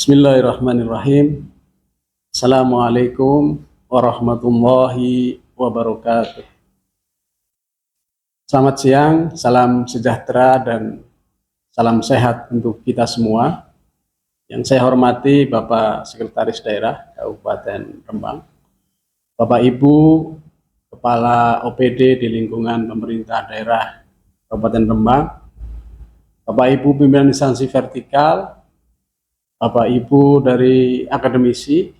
Bismillahirrahmanirrahim. Assalamualaikum warahmatullahi wabarakatuh. Selamat siang, salam sejahtera dan salam sehat untuk kita semua. Yang saya hormati Bapak Sekretaris Daerah Kabupaten Rembang, Bapak Ibu Kepala OPD di lingkungan pemerintah daerah Kabupaten Rembang, Bapak Ibu pimpinan instansi vertikal, Bapak Ibu dari akademisi,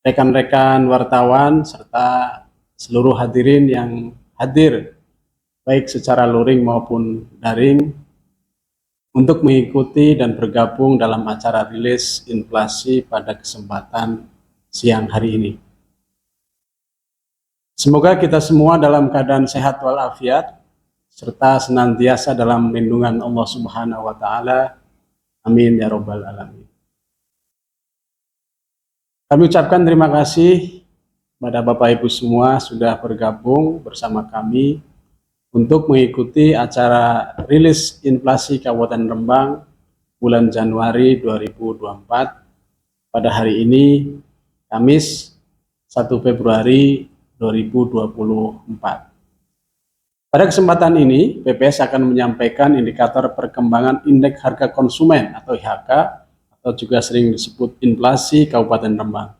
rekan-rekan wartawan, serta seluruh hadirin yang hadir baik secara luring maupun daring untuk mengikuti dan bergabung dalam acara rilis inflasi pada kesempatan siang hari ini. Semoga kita semua dalam keadaan sehat walafiat serta senantiasa dalam lindungan Allah Subhanahu wa taala. Amin ya robbal alamin. Kami ucapkan terima kasih kepada Bapak Ibu semua sudah bergabung bersama kami untuk mengikuti acara rilis inflasi Kabupaten Rembang bulan Januari 2024 pada hari ini, Kamis 1 Februari 2024. Pada kesempatan ini, BPS akan menyampaikan indikator perkembangan indeks harga konsumen atau IHK atau juga sering disebut inflasi Kabupaten Rembang.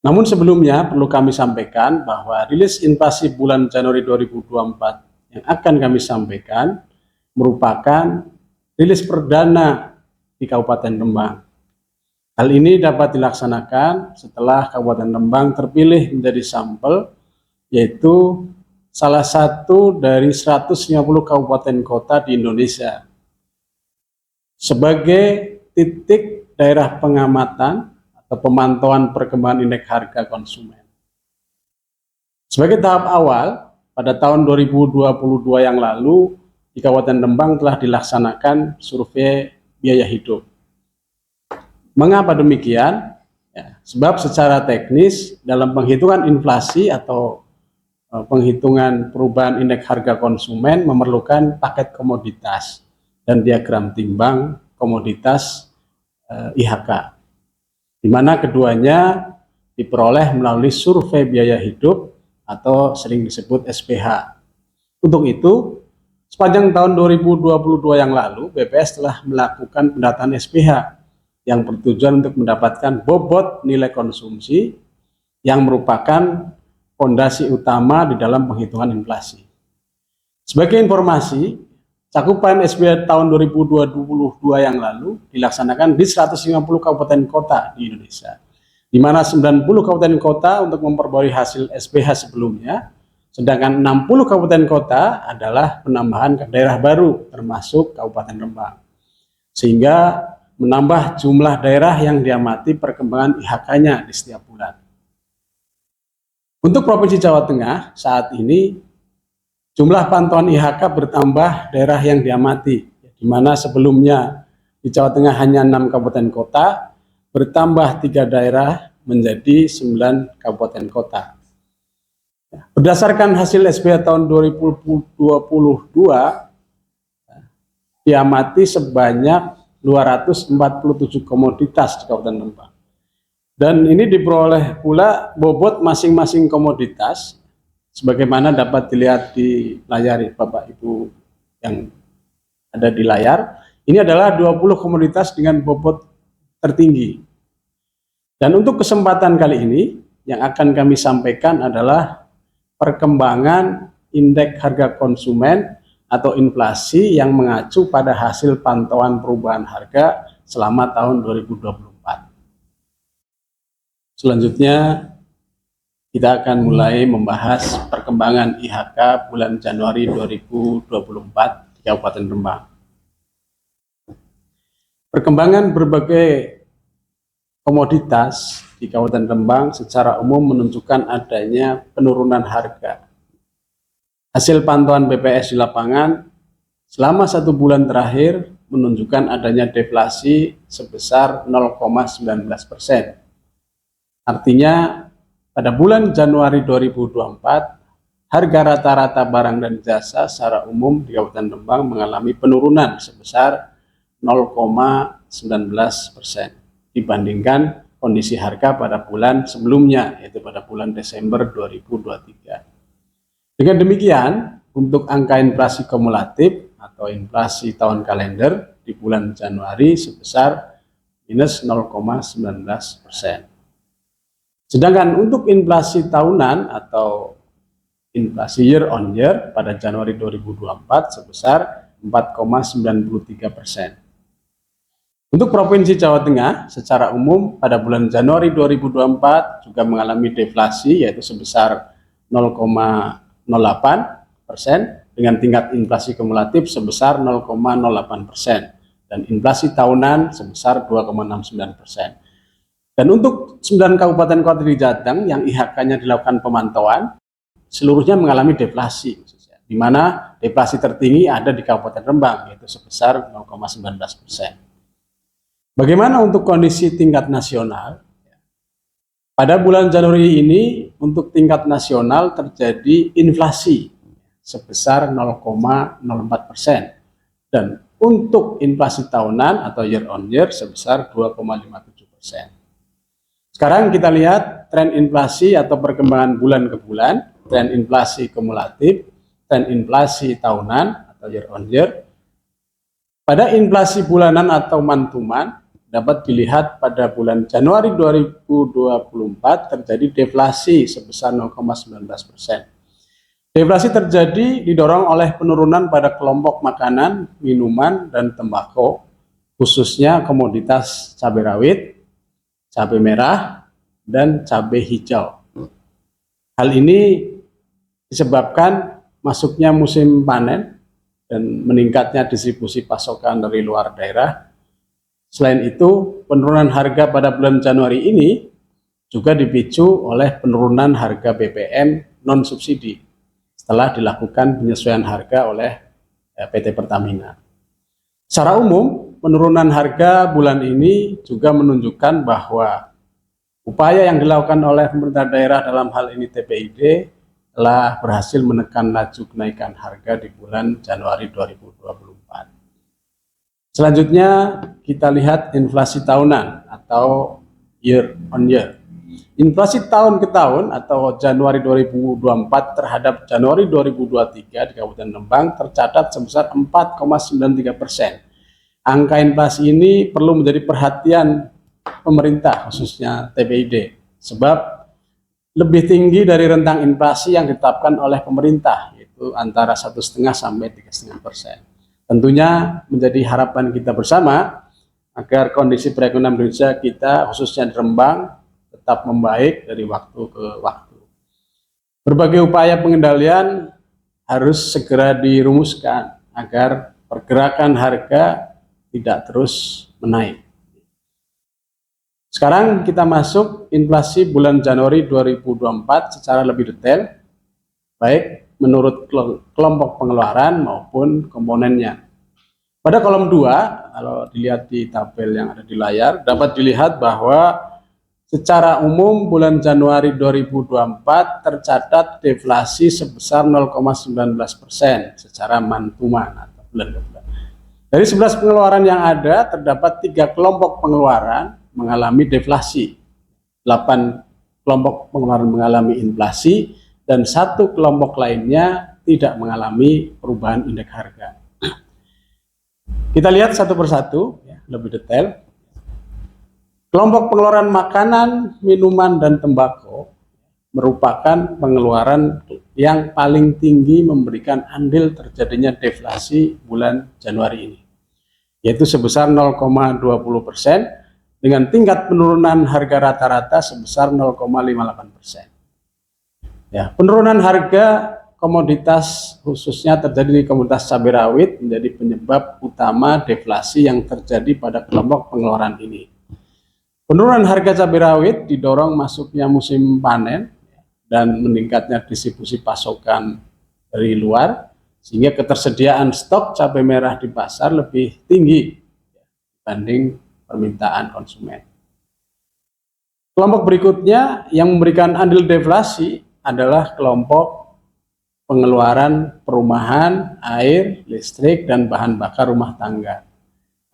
Namun sebelumnya perlu kami sampaikan bahwa rilis inflasi bulan Januari 2024 yang akan kami sampaikan merupakan rilis perdana di Kabupaten Rembang. Hal ini dapat dilaksanakan setelah Kabupaten Rembang terpilih menjadi sampel, yaitu salah satu dari 150 kabupaten kota di Indonesia sebagai titik daerah pengamatan atau pemantauan perkembangan indeks harga konsumen. Sebagai tahap awal, pada tahun 2022 yang lalu, di Kabupaten Rembang telah dilaksanakan survei biaya hidup. Mengapa demikian? Ya, sebab secara teknis dalam penghitungan inflasi atau penghitungan perubahan indeks harga konsumen memerlukan paket komoditas dan diagram timbang komoditas IHK, di mana keduanya diperoleh melalui survei biaya hidup atau sering disebut SPH. Untuk itu, sepanjang tahun 2022 yang lalu, BPS telah melakukan pendataan SPH yang bertujuan untuk mendapatkan bobot nilai konsumsi yang merupakan fondasi utama di dalam penghitungan inflasi. Sebagai informasi, cakupan SPH tahun 2022 yang lalu dilaksanakan di 150 kabupaten kota di Indonesia, di mana 90 kabupaten kota untuk memperbarui hasil SPH sebelumnya, sedangkan 60 kabupaten kota adalah penambahan ke daerah baru termasuk Kabupaten Rembang, sehingga menambah jumlah daerah yang diamati perkembangan IHK-nya di setiap bulan. Untuk Provinsi Jawa Tengah, saat ini jumlah pantauan IHK bertambah daerah yang diamati, di mana sebelumnya di Jawa Tengah hanya 6 kabupaten kota, bertambah 3 daerah menjadi 9 kabupaten kota. Berdasarkan hasil SPH tahun 2022, diamati sebanyak 247 komoditas di Kabupaten Rembang. Dan ini diperoleh pula bobot masing-masing komoditas sebagaimana dapat dilihat di layar Bapak Ibu yang ada di layar. Ini adalah 20 komoditas dengan bobot tertinggi. Dan untuk kesempatan kali ini yang akan kami sampaikan adalah perkembangan indeks harga konsumen atau inflasi yang mengacu pada hasil pantauan perubahan harga selama tahun 2024. Selanjutnya, kita akan mulai membahas perkembangan IHK bulan Januari 2024 di Kabupaten Rembang. Perkembangan berbagai komoditas di Kabupaten Rembang secara umum menunjukkan adanya penurunan harga. Hasil pantauan BPS di lapangan selama 1 bulan terakhir menunjukkan adanya deflasi sebesar 0,19%. Artinya pada bulan Januari 2024, harga rata-rata barang dan jasa secara umum di Kabupaten Rembang mengalami penurunan sebesar 0,19% dibandingkan kondisi harga pada bulan sebelumnya, yaitu pada bulan Desember 2023. Dengan demikian, untuk angka inflasi kumulatif atau inflasi tahun kalender di bulan Januari sebesar minus 0,19%. Sedangkan untuk inflasi tahunan atau inflasi year on year pada Januari 2024 sebesar 4,93%. Untuk Provinsi Jawa Tengah secara umum pada bulan Januari 2024 juga mengalami deflasi yaitu sebesar 0,08% dengan tingkat inflasi kumulatif sebesar 0,08% dan inflasi tahunan sebesar 2,69%. Dan untuk 9 kabupaten kota di Jateng yang IHK-nya dilakukan pemantauan seluruhnya mengalami deflasi, di mana deflasi tertinggi ada di Kabupaten Rembang yaitu sebesar 0,19%. Bagaimana untuk kondisi tingkat nasional? Pada bulan Januari ini untuk tingkat nasional terjadi inflasi sebesar 0,04% dan untuk inflasi tahunan atau year on year sebesar 2,57%. Sekarang kita lihat tren inflasi atau perkembangan bulan ke bulan, tren inflasi kumulatif, tren inflasi tahunan atau year on year. Pada inflasi bulanan atau mantuman dapat dilihat pada bulan Januari 2024 terjadi deflasi sebesar 0,19%. Deflasi terjadi didorong oleh penurunan pada kelompok makanan, minuman, dan tembakau, khususnya komoditas cabai rawit, cabai merah, dan cabai hijau. Hal ini disebabkan masuknya musim panen dan meningkatnya distribusi pasokan dari luar daerah. Selain itu, penurunan harga pada bulan Januari ini juga dipicu oleh penurunan harga BBM non-subsidi setelah dilakukan penyesuaian harga oleh PT Pertamina. Secara umum, penurunan harga bulan ini juga menunjukkan bahwa upaya yang dilakukan oleh pemerintah daerah dalam hal ini TPID telah berhasil menekan laju kenaikan harga di bulan Januari 2024. Selanjutnya kita lihat inflasi tahunan atau year on year. Inflasi tahun ke tahun atau Januari 2024 terhadap Januari 2023 di Kabupaten Rembang tercatat sebesar 4,93%. Angka inflasi ini perlu menjadi perhatian pemerintah khususnya TPID sebab lebih tinggi dari rentang inflasi yang ditetapkan oleh pemerintah yaitu antara 1,5 sampai 3,5%. Tentunya menjadi harapan kita bersama agar kondisi perekonomian Indonesia kita khususnya di Rembang tetap membaik dari waktu ke waktu. Berbagai upaya pengendalian harus segera dirumuskan agar pergerakan harga tidak terus menaik. Sekarang kita masuk inflasi bulan Januari 2024 secara lebih detail, baik menurut kelompok pengeluaran maupun komponennya. Pada kolom 2, kalau dilihat di tabel yang ada di layar, dapat dilihat bahwa secara umum bulan Januari 2024 tercatat deflasi sebesar 0,19% secara mantuman atau bulan ke bulan. Dari 11 pengeluaran yang ada, terdapat 3 kelompok pengeluaran mengalami deflasi, 8 kelompok pengeluaran mengalami inflasi, dan 1 kelompok lainnya tidak mengalami perubahan indeks harga. Kita lihat satu persatu ya, lebih detail. Kelompok pengeluaran makanan, minuman, dan tembakau merupakan pengeluaran yang paling tinggi memberikan andil terjadinya deflasi bulan Januari ini, yaitu sebesar 0,20% dengan tingkat penurunan harga rata-rata sebesar 0,58%. Ya, penurunan harga komoditas, khususnya terjadi di komoditas cabai rawit, menjadi penyebab utama deflasi yang terjadi pada kelompok pengeluaran ini. Penurunan harga cabai rawit didorong masuknya musim panen dan meningkatnya distribusi pasokan dari luar, sehingga ketersediaan stok cabai merah di pasar lebih tinggi dibanding permintaan konsumen. Kelompok berikutnya yang memberikan andil deflasi adalah kelompok pengeluaran perumahan, air, listrik, dan bahan bakar rumah tangga.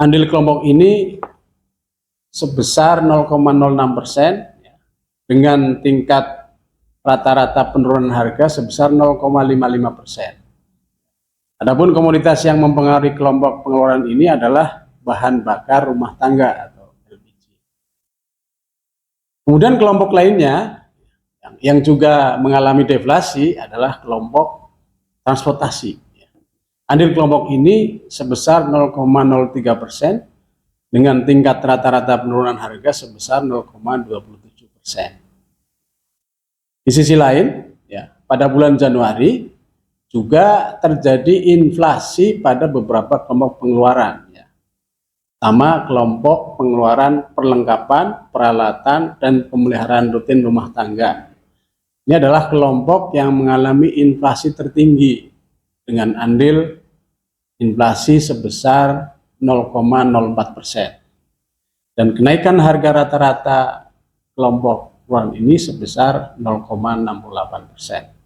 Andil kelompok ini sebesar 0,06% dengan tingkat rata-rata penurunan harga sebesar 0,55%. Adapun komoditas yang mempengaruhi kelompok pengeluaran ini adalah bahan bakar rumah tangga atau LPG. Kemudian kelompok lainnya yang juga mengalami deflasi adalah kelompok transportasi. Andil kelompok ini sebesar 0,03% dengan tingkat rata-rata penurunan harga sebesar 0,27%. Di sisi lain, pada bulan Januari juga terjadi inflasi pada beberapa kelompok pengeluaran. Pertama, kelompok pengeluaran perlengkapan, peralatan, dan pemeliharaan rutin rumah tangga. Ini adalah kelompok yang mengalami inflasi tertinggi dengan andil inflasi sebesar 0,04%. Dan kenaikan harga rata-rata kelompok pengeluaran ini sebesar 0,68%.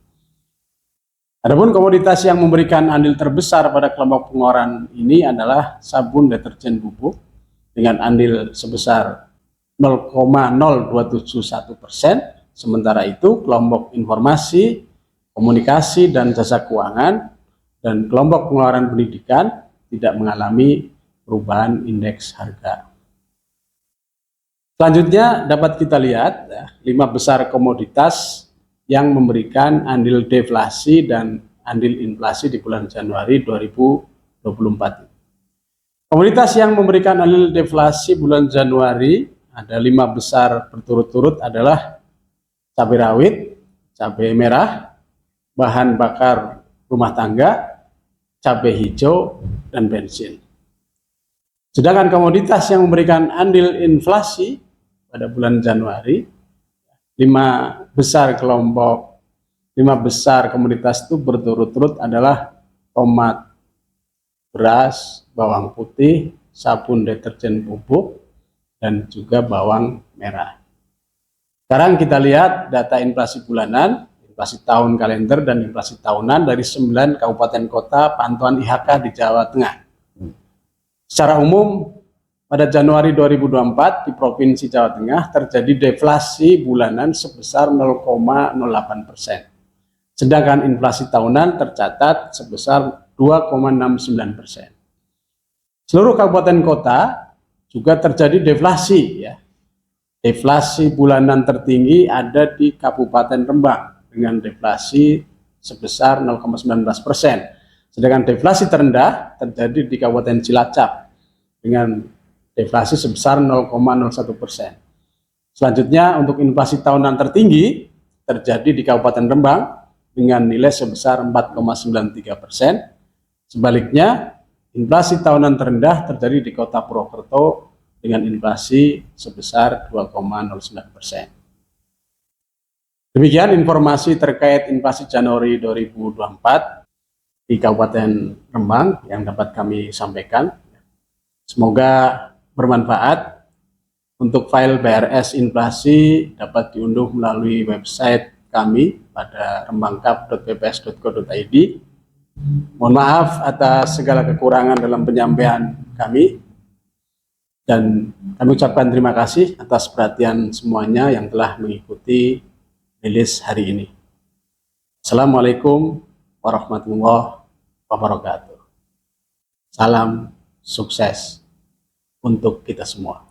Adapun komoditas yang memberikan andil terbesar pada kelompok pengeluaran ini adalah sabun deterjen bubuk dengan andil sebesar 0,0271%. Sementara itu kelompok informasi, komunikasi, dan jasa keuangan dan kelompok pengeluaran pendidikan tidak mengalami perubahan indeks harga. Selanjutnya dapat kita lihat 5 besar komoditas yang memberikan andil deflasi dan andil inflasi di bulan Januari 2024. Komoditas yang memberikan andil deflasi bulan Januari ada 5 besar berturut-turut adalah cabai rawit, cabai merah, bahan bakar rumah tangga, cabai hijau, dan bensin. Sedangkan komoditas yang memberikan andil inflasi pada bulan Januari, 5 besar komoditas itu berturut-turut adalah tomat, beras, bawang putih, sabun deterjen bubuk, dan juga bawang merah. Sekarang kita lihat data inflasi bulanan, inflasi tahun kalender, dan inflasi tahunan dari 9 kabupaten kota pantauan IHK di Jawa Tengah. Secara umum, pada Januari 2024 di Provinsi Jawa Tengah terjadi deflasi bulanan sebesar 0,08%. Sedangkan inflasi tahunan tercatat sebesar 2,69%. Seluruh kabupaten kota juga terjadi deflasi. Deflasi bulanan tertinggi ada di Kabupaten Rembang dengan deflasi sebesar 0,19%. Sedangkan deflasi terendah terjadi di Kabupaten Cilacap dengan deflasi sebesar 0,01%. Selanjutnya untuk inflasi tahunan tertinggi terjadi di Kabupaten Rembang dengan nilai sebesar 4,93%. Sebaliknya, inflasi tahunan terendah terjadi di Kota Purwokerto dengan inflasi sebesar 2,09%. Demikian informasi terkait inflasi Januari 2024 di Kabupaten Rembang yang dapat kami sampaikan. Semoga bermanfaat. Untuk file BRS inflasi dapat diunduh melalui website kami pada rembangkap.bps.go.id. Mohon maaf atas segala kekurangan dalam penyampaian kami, dan kami ucapkan terima kasih atas perhatian semuanya yang telah mengikuti rilis hari ini. Assalamualaikum warahmatullahi wabarakatuh. Salam sukses untuk kita semua.